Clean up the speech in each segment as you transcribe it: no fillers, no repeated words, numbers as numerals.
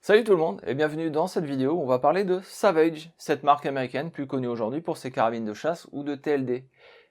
Salut tout le monde et bienvenue dans cette vidéo où on va parler de Savage, cette marque américaine plus connue aujourd'hui pour ses carabines de chasse ou de TLD.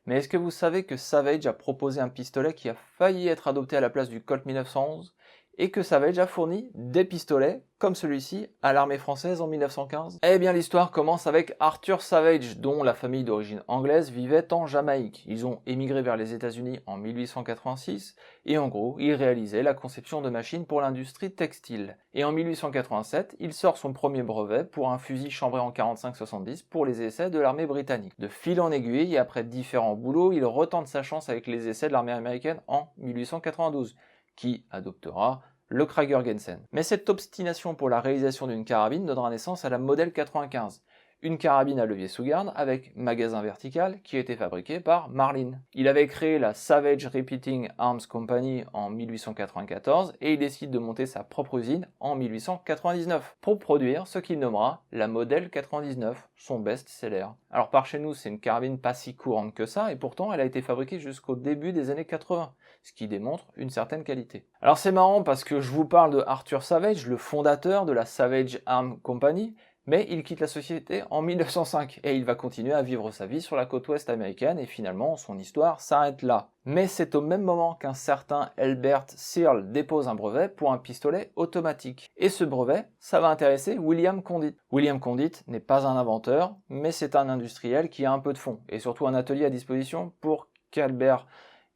Mais est-ce que vous savez que Savage a proposé un pistolet qui a failli être adopté à la place du Colt 1911 et que Savage a fourni des pistolets comme celui-ci à l'armée française en 1915? Eh bien l'histoire commence avec Arthur Savage, dont la famille d'origine anglaise vivait en Jamaïque. Ils ont émigré vers les États-Unis en 1886 et en gros, il réalisait la conception de machines pour l'industrie textile. Et en 1887, il sort son premier brevet pour un fusil chambré en 45-70 pour les essais de l'armée britannique. De fil en aiguille, et après différents boulots, il retente sa chance avec les essais de l'armée américaine en 1892, qui adoptera le Krieger-Gensen. Mais cette obstination pour la réalisation d'une carabine donnera naissance à la Model 95, une carabine à levier sous garde avec magasin vertical qui a été fabriquée par Marlin. Il avait créé la Savage Repeating Arms Company en 1894 et il décide de monter sa propre usine en 1899 pour produire ce qu'il nommera la Model 99, son best-seller. Alors par chez nous, c'est une carabine pas si courante que ça et pourtant elle a été fabriquée jusqu'au début des années 80, ce qui démontre une certaine qualité. Alors c'est marrant parce que je vous parle de Arthur Savage, le fondateur de la Savage Arms Company, mais il quitte la société en 1905 et il va continuer à vivre sa vie sur la côte ouest américaine et finalement son histoire s'arrête là. Mais c'est au même moment qu'un certain Elbert Searle dépose un brevet pour un pistolet automatique. Et ce brevet, ça va intéresser William Condit. William Condit n'est pas un inventeur, mais c'est un industriel qui a un peu de fond et surtout un atelier à disposition pour qu'Elbert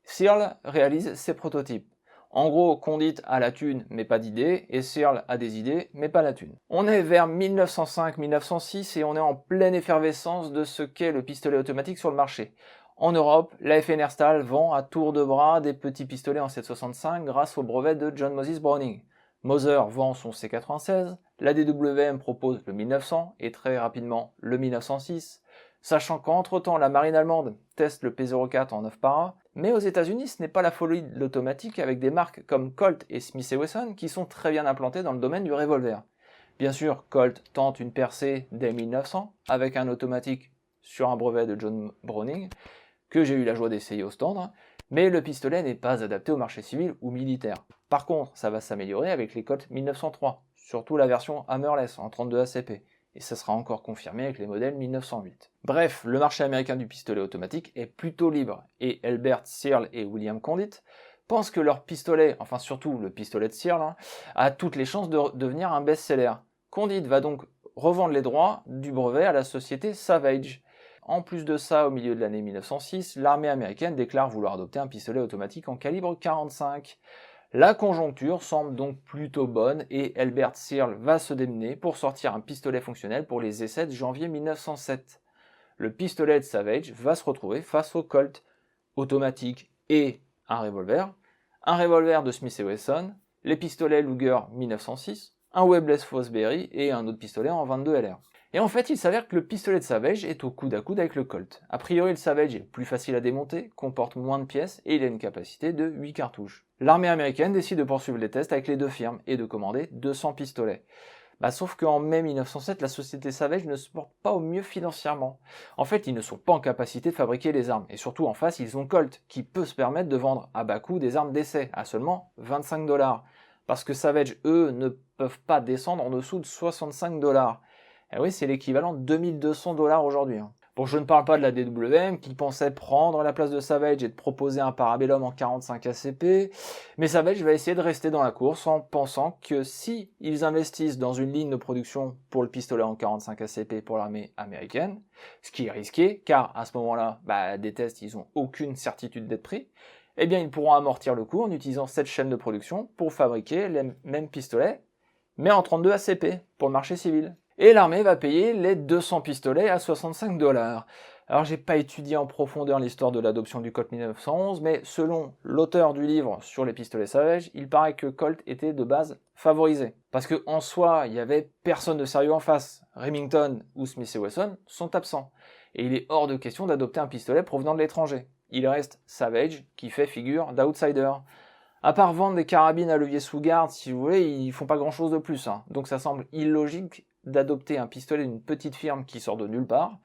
Searle réalise ses prototypes. En gros, Condit a la thune mais pas d'idées, et Searle a des idées mais pas la thune. On est vers 1905-1906 et on est en pleine effervescence de ce qu'est le pistolet automatique sur le marché. En Europe, la FNR Stahl vend à tour de bras des petits pistolets en 7,65 grâce au brevet de John Moses Browning. Moser vend son C96, la DWM propose le 1900 et très rapidement le 1906, sachant qu'entre-temps la marine allemande teste le P04 en 9 para, mais aux États-Unis ce n'est pas la folie de l'automatique avec des marques comme Colt et Smith & Wesson qui sont très bien implantées dans le domaine du revolver. Bien sûr, Colt tente une percée dès 1900 avec un automatique sur un brevet de John Browning que j'ai eu la joie d'essayer au stand, mais le pistolet n'est pas adapté au marché civil ou militaire. Par contre, ça va s'améliorer avec les Colt 1903, surtout la version Hammerless en 32 ACP, et ça sera encore confirmé avec les modèles 1908. Bref, le marché américain du pistolet automatique est plutôt libre, et Elbert Searle et William Condit pensent que leur pistolet, enfin surtout le pistolet de Searle, a toutes les chances de devenir un best-seller. Condit va donc revendre les droits du brevet à la société Savage. En plus de ça, au milieu de l'année 1906, l'armée américaine déclare vouloir adopter un pistolet automatique en calibre 45. La conjoncture semble donc plutôt bonne et Elbert Searle va se démener pour sortir un pistolet fonctionnel pour les essais de janvier 1907. Le pistolet de Savage va se retrouver face au Colt automatique et un revolver de Smith & Wesson, les pistolets Luger 1906, un Webless Fosbery et un autre pistolet en 22 LR. Et en fait, il s'avère que le pistolet de Savage est au coude à coude avec le Colt. A priori, le Savage est plus facile à démonter, comporte moins de pièces et il a une capacité de 8 cartouches. L'armée américaine décide de poursuivre les tests avec les deux firmes et de commander 200 pistolets. Sauf qu'en mai 1907, la société Savage ne se porte pas au mieux financièrement. En fait, ils ne sont pas en capacité de fabriquer les armes. Et surtout, en face, ils ont Colt, qui peut se permettre de vendre à bas coût des armes d'essai, à seulement 25 $. Parce que Savage, eux, ne peuvent pas descendre en dessous de 65 $. Et oui, c'est l'équivalent de 2200 $ aujourd'hui. Bon, je ne parle pas de la DWM qui pensait prendre la place de Savage et de proposer un Parabellum en 45 ACP, mais Savage va essayer de rester dans la course en pensant que si ils investissent dans une ligne de production pour le pistolet en 45 ACP pour l'armée américaine, ce qui est risqué, car à ce moment-là, des tests, ils n'ont aucune certitude d'être pris, eh bien ils pourront amortir le coût en utilisant cette chaîne de production pour fabriquer les mêmes pistolets, mais en 32 ACP pour le marché civil. Et l'armée va payer les 200 pistolets à 65 $. Alors j'ai pas étudié en profondeur l'histoire de l'adoption du Colt 1911, mais selon l'auteur du livre sur les pistolets Savage, il paraît que Colt était de base favorisé. Parce que en soi, il y avait personne de sérieux en face. Remington ou Smith & Wesson sont absents. Et il est hors de question d'adopter un pistolet provenant de l'étranger. Il reste Savage qui fait figure d'outsider. À part vendre des carabines à levier sous garde, si vous voulez, ils font pas grand chose de plus. Donc ça semble illogique d'adopter un pistolet d'une petite firme qui sort de nulle part.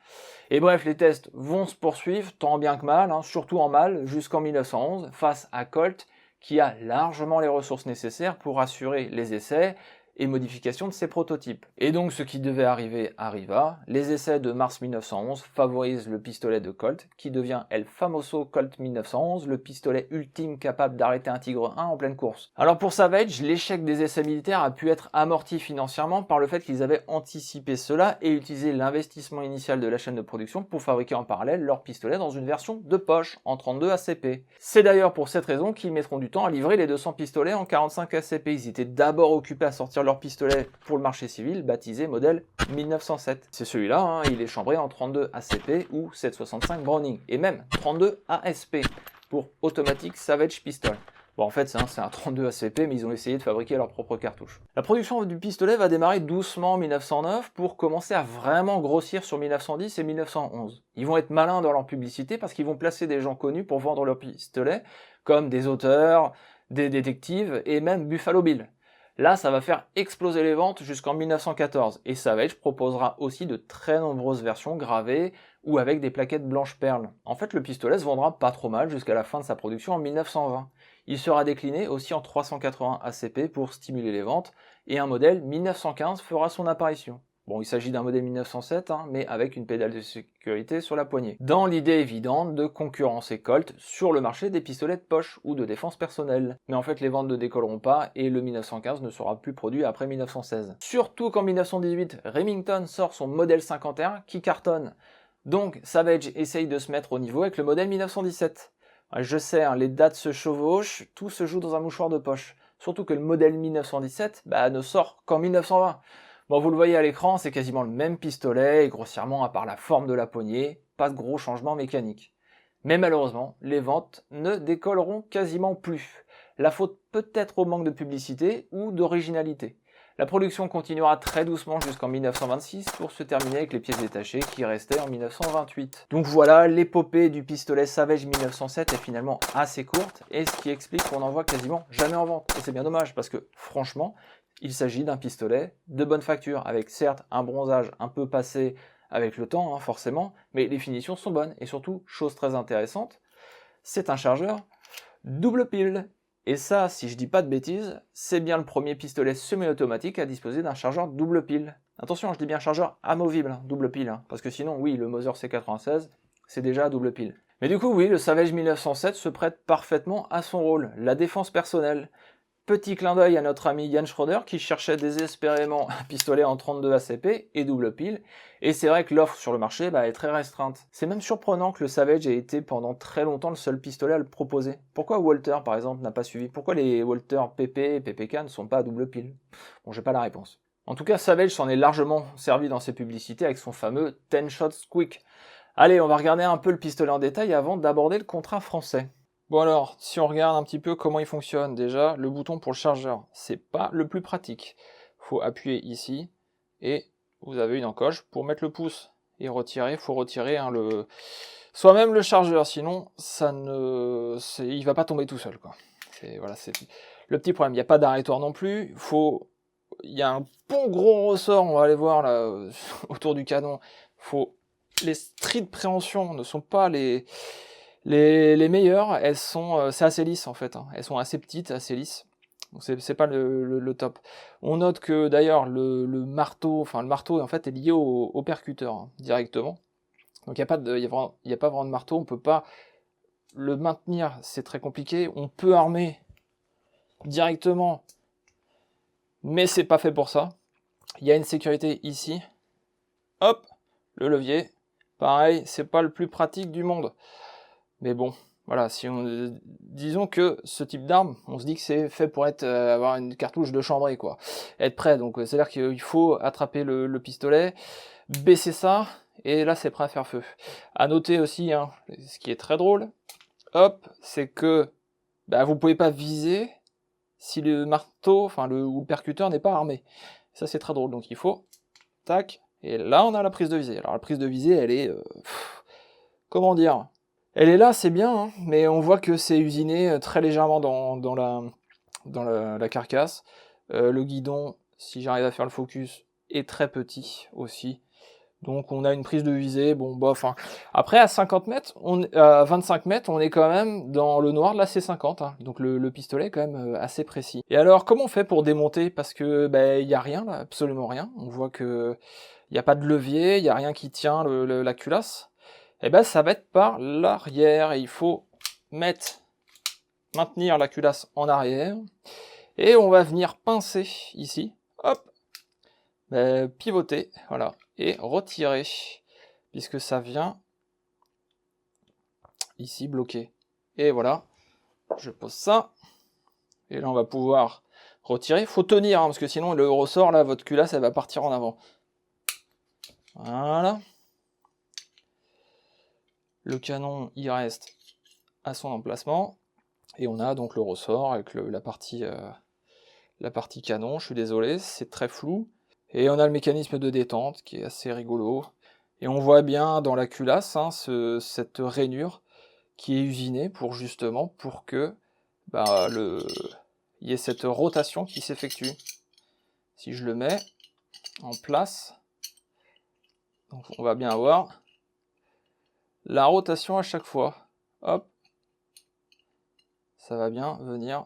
Et bref, les tests vont se poursuivre, tant bien que mal, surtout en mal, jusqu'en 1911, face à Colt, qui a largement les ressources nécessaires pour assurer les essais et modification de ses prototypes. Et donc ce qui devait arriver arriva. Les essais de mars 1911 favorisent le pistolet de Colt, qui devient El Famoso Colt 1911, le pistolet ultime capable d'arrêter un Tigre 1 en pleine course. Alors pour Savage, l'échec des essais militaires a pu être amorti financièrement par le fait qu'ils avaient anticipé cela et utilisé l'investissement initial de la chaîne de production pour fabriquer en parallèle leur pistolet dans une version de poche en 32 ACP. C'est d'ailleurs pour cette raison qu'ils mettront du temps à livrer les 200 pistolets en 45 ACP. Ils étaient d'abord occupés à sortir leur pistolet pour le marché civil, baptisé modèle 1907. C'est celui-là, hein, il est chambré en 32 ACP ou 765 Browning, et même 32 ASP pour Automatic Savage Pistol. Bon, en fait, c'est un 32 ACP, mais ils ont essayé de fabriquer leur propre cartouche. La production du pistolet va démarrer doucement en 1909 pour commencer à vraiment grossir sur 1910 et 1911. Ils vont être malins dans leur publicité parce qu'ils vont placer des gens connus pour vendre leurs pistolets, comme des auteurs, des détectives et même Buffalo Bill. Là, ça va faire exploser les ventes jusqu'en 1914, et Savage proposera aussi de très nombreuses versions gravées ou avec des plaquettes blanches perles. En fait, le pistolet se vendra pas trop mal jusqu'à la fin de sa production en 1920. Il sera décliné aussi en 380 ACP pour stimuler les ventes, et un modèle 1915 fera son apparition. Bon, il s'agit d'un modèle 1907, mais avec une pédale de sécurité sur la poignée. Dans l'idée évidente de concurrencer Colt sur le marché des pistolets de poche ou de défense personnelle. Mais en fait, les ventes ne décolleront pas et le 1915 ne sera plus produit après 1916. Surtout qu'en 1918, Remington sort son modèle 51 qui cartonne. Donc, Savage essaye de se mettre au niveau avec le modèle 1917. Je sais, les dates se chevauchent, tout se joue dans un mouchoir de poche. Surtout que le modèle 1917 ne sort qu'en 1920. Bon, vous le voyez à l'écran, c'est quasiment le même pistolet, et grossièrement, à part la forme de la poignée, pas de gros changements mécaniques. Mais malheureusement, les ventes ne décolleront quasiment plus. La faute peut-être au manque de publicité ou d'originalité. La production continuera très doucement jusqu'en 1926 pour se terminer avec les pièces détachées qui restaient en 1928. Donc voilà, l'épopée du pistolet Savage 1907 est finalement assez courte, et ce qui explique qu'on n'en voit quasiment jamais en vente. Et c'est bien dommage, parce que franchement, il s'agit d'un pistolet de bonne facture, avec certes un bronzage un peu passé avec le temps, forcément, mais les finitions sont bonnes, et surtout, chose très intéressante, c'est un chargeur double pile. Et ça, si je dis pas de bêtises, c'est bien le premier pistolet semi-automatique à disposer d'un chargeur double pile. Attention, je dis bien chargeur amovible, double pile, parce que sinon, oui, le Mauser C96, c'est déjà double pile. Mais du coup, oui, le Savage 1907 se prête parfaitement à son rôle, la défense personnelle. Petit clin d'œil à notre ami Jan Schroeder qui cherchait désespérément un pistolet en 32 ACP et double pile, et c'est vrai que l'offre sur le marché est très restreinte. C'est même surprenant que le Savage ait été pendant très longtemps le seul pistolet à le proposer. Pourquoi Walther par exemple n'a pas suivi? Pourquoi les Walther PP et PPK ne sont pas à double pile? Bon, j'ai pas la réponse. En tout cas, Savage s'en est largement servi dans ses publicités avec son fameux 10 shots quick. Allez, on va regarder un peu le pistolet en détail avant d'aborder le contrat français. Bon alors, si on regarde un petit peu comment il fonctionne, déjà, le bouton pour le chargeur, c'est pas le plus pratique. Faut appuyer ici, et vous avez une encoche pour mettre le pouce et retirer. Faut retirer soit même le chargeur, sinon il va pas tomber tout seul, quoi. C'est le petit problème. Il n'y a pas d'arrêtoir non plus. Il y a un bon gros ressort, on va aller voir là autour du canon. Les stries de préhension ne sont pas les meilleures, c'est assez lisse en fait, elles sont assez petites, assez lisses, donc c'est pas le top. On note que d'ailleurs le marteau en fait est lié au percuteur directement, donc il n'y a pas vraiment de marteau, on peut pas le maintenir, c'est très compliqué. On peut armer directement, mais c'est pas fait pour ça. Il y a une sécurité ici, hop, le levier, pareil, c'est pas le plus pratique du monde. Mais bon, voilà, disons que ce type d'arme, on se dit que c'est fait pour avoir une cartouche de chambrée, quoi. Être prêt, donc c'est-à-dire qu'il faut attraper le pistolet, baisser ça, et là c'est prêt à faire feu. À noter aussi, ce qui est très drôle, hop, c'est que vous pouvez pas viser si le marteau, ou le percuteur n'est pas armé. Ça c'est très drôle, donc il faut, tac, et là on a la prise de visée. Alors la prise de visée, elle est, comment dire, elle est là, c'est bien, mais on voit que c'est usiné très légèrement dans la carcasse. Le guidon, si j'arrive à faire le focus, est très petit aussi. Donc on a une prise de visée, bon bof. Hein. Après à 50 mètres, à 25 mètres, on est quand même dans le noir de la C50. Hein. Donc le pistolet est quand même assez précis. Et alors comment on fait pour démonter? Parce que il y a rien là, absolument rien. On voit que il n'y a pas de levier, il n'y a rien qui tient la culasse. Et ça va être par l'arrière. Et il faut maintenir la culasse en arrière. Et on va venir pincer ici. Hop. Pivoter, voilà, et retirer, puisque ça vient ici bloquer. Et voilà, je pose ça, et là on va pouvoir retirer. Faut tenir, hein, parce que sinon le ressort, là, votre culasse, elle va partir en avant. Voilà. Le canon, il reste à son emplacement, et on a donc le ressort avec la partie canon. Je suis désolé, c'est très flou. Et on a le mécanisme de détente qui est assez rigolo. Et on voit bien dans la culasse cette rainure qui est usinée pour que il y ait cette rotation qui s'effectue. Si je le mets en place, donc on va bien avoir la rotation à chaque fois. Hop, ça va bien venir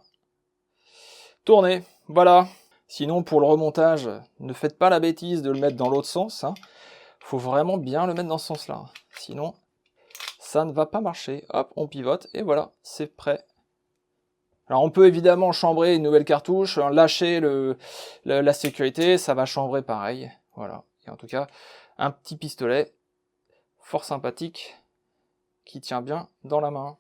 tourner. Voilà. Sinon, pour le remontage, ne faites pas la bêtise de le mettre dans l'autre sens. Faut vraiment bien le mettre dans ce sens-là. Sinon, ça ne va pas marcher. Hop, on pivote et voilà, c'est prêt. Alors on peut évidemment chambrer une nouvelle cartouche, lâcher la sécurité, ça va chambrer pareil. Voilà. Et en tout cas, un petit pistolet fort sympathique qui tient bien dans la main.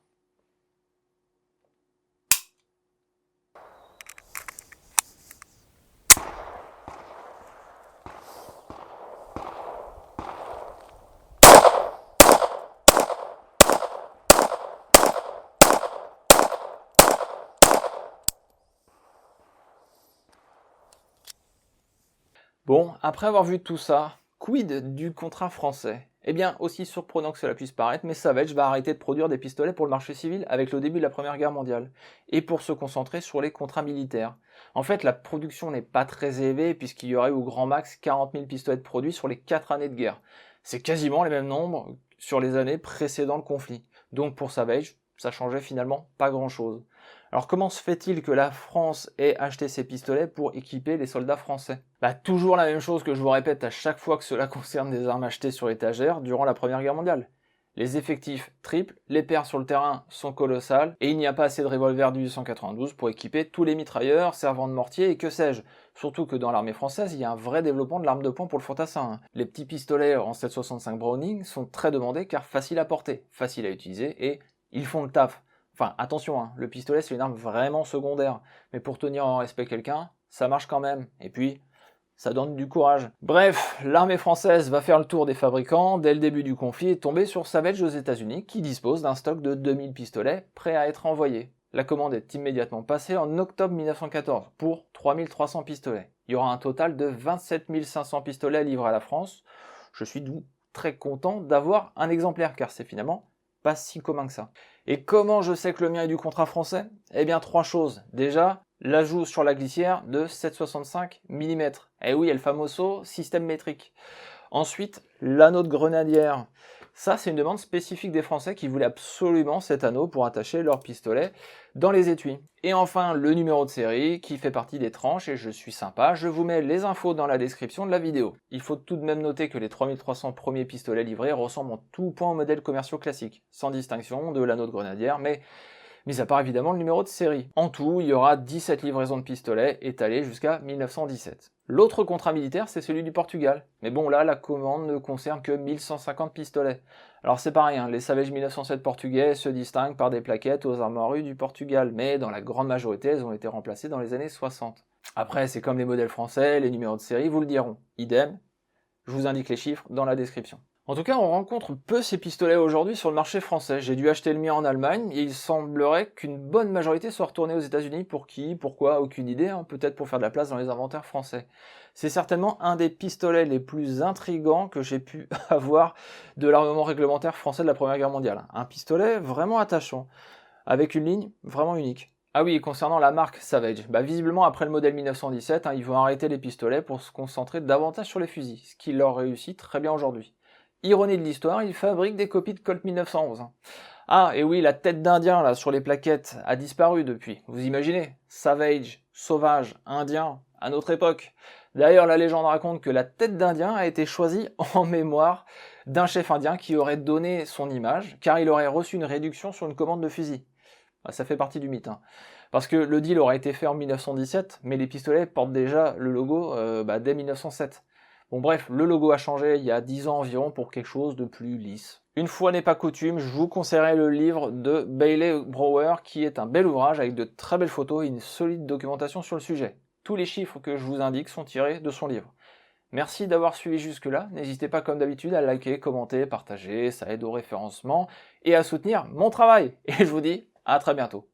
Bon, après avoir vu tout ça, quid du contrat français? Eh bien, aussi surprenant que cela puisse paraître, mais Savage va arrêter de produire des pistolets pour le marché civil avec le début de la Première Guerre mondiale, et pour se concentrer sur les contrats militaires. En fait, la production n'est pas très élevée, puisqu'il y aurait au grand max 40 000 pistolets de produits sur les 4 années de guerre. C'est quasiment les mêmes nombres sur les années précédant le conflit. Donc pour Savage, ça changeait finalement pas grand-chose. Alors comment se fait-il que la France ait acheté ces pistolets pour équiper les soldats français? Toujours la même chose que je vous répète à chaque fois que cela concerne des armes achetées sur étagère durant la Première Guerre mondiale. Les effectifs triplent, les pertes sur le terrain sont colossales, et il n'y a pas assez de revolvers du 892 pour équiper tous les mitrailleurs, servants de mortier et que sais-je. Surtout que dans l'armée française, il y a un vrai développement de l'arme de poing pour le fantassin. Les petits pistolets en 7,65 Browning sont très demandés car faciles à porter, faciles à utiliser et ils font le taf. Enfin, attention, le pistolet c'est une arme vraiment secondaire, mais pour tenir en respect quelqu'un, ça marche quand même. Et puis, ça donne du courage. Bref, l'armée française va faire le tour des fabricants dès le début du conflit et tomber sur Savage aux États-Unis qui dispose d'un stock de 2000 pistolets prêts à être envoyés. La commande est immédiatement passée en octobre 1914 pour 3300 pistolets. Il y aura un total de 27 500 pistolets livrés à la France. Je suis donc très content d'avoir un exemplaire car c'est finalement pas si commun que ça. Et comment je sais que le mien est du contrat français? Eh bien 3 choses. Déjà, l'ajout sur la glissière de 7,65 mm. Eh oui, El Famoso système métrique. Ensuite, l'anneau de grenadière. Ça, c'est une demande spécifique des Français qui voulaient absolument cet anneau pour attacher leur pistolet dans les étuis. Et enfin, le numéro de série qui fait partie des tranches, et je suis sympa, je vous mets les infos dans la description de la vidéo. Il faut tout de même noter que les 3300 premiers pistolets livrés ressemblent en tout point aux modèles commerciaux classiques, sans distinction de l'anneau de grenadière, mais mis à part évidemment le numéro de série. En tout, il y aura 17 livraisons de pistolets étalées jusqu'à 1917. L'autre contrat militaire, c'est celui du Portugal. Mais bon, là, la commande ne concerne que 1150 pistolets. Alors c'est pareil, les Savage 1907 portugais se distinguent par des plaquettes aux armoiries du Portugal, mais dans la grande majorité, elles ont été remplacées dans les années 60. Après, c'est comme les modèles français, les numéros de série vous le diront. Idem, je vous indique les chiffres dans la description. En tout cas, on rencontre peu ces pistolets aujourd'hui sur le marché français. J'ai dû acheter le mien en Allemagne et il semblerait qu'une bonne majorité soit retournée aux États-Unis. Pour qui? Pourquoi? Aucune idée, peut-être pour faire de la place dans les inventaires français. C'est certainement un des pistolets les plus intrigants que j'ai pu avoir de l'armement réglementaire français de la Première Guerre mondiale. Un pistolet vraiment attachant, avec une ligne vraiment unique. Ah oui, concernant la marque Savage, visiblement après le modèle 1917, ils vont arrêter les pistolets pour se concentrer davantage sur les fusils, ce qui leur réussit très bien aujourd'hui. Ironie de l'histoire, ils fabriquent des copies de Colt 1911. Ah, et oui, la tête d'Indien là sur les plaquettes a disparu depuis. Vous imaginez? Savage, sauvage, indien, à notre époque. D'ailleurs, la légende raconte que la tête d'Indien a été choisie en mémoire d'un chef indien qui aurait donné son image, car il aurait reçu une réduction sur une commande de fusil. Ça fait partie du mythe. Parce que le deal aurait été fait en 1917, mais les pistolets portent déjà le logo dès 1907. Bon bref, le logo a changé il y a 10 ans environ pour quelque chose de plus lisse. Une fois n'est pas coutume, je vous conseillerais le livre de Bailey Brower, qui est un bel ouvrage avec de très belles photos et une solide documentation sur le sujet. Tous les chiffres que je vous indique sont tirés de son livre. Merci d'avoir suivi jusque-là, n'hésitez pas comme d'habitude à liker, commenter, partager, ça aide au référencement et à soutenir mon travail. Et je vous dis à très bientôt.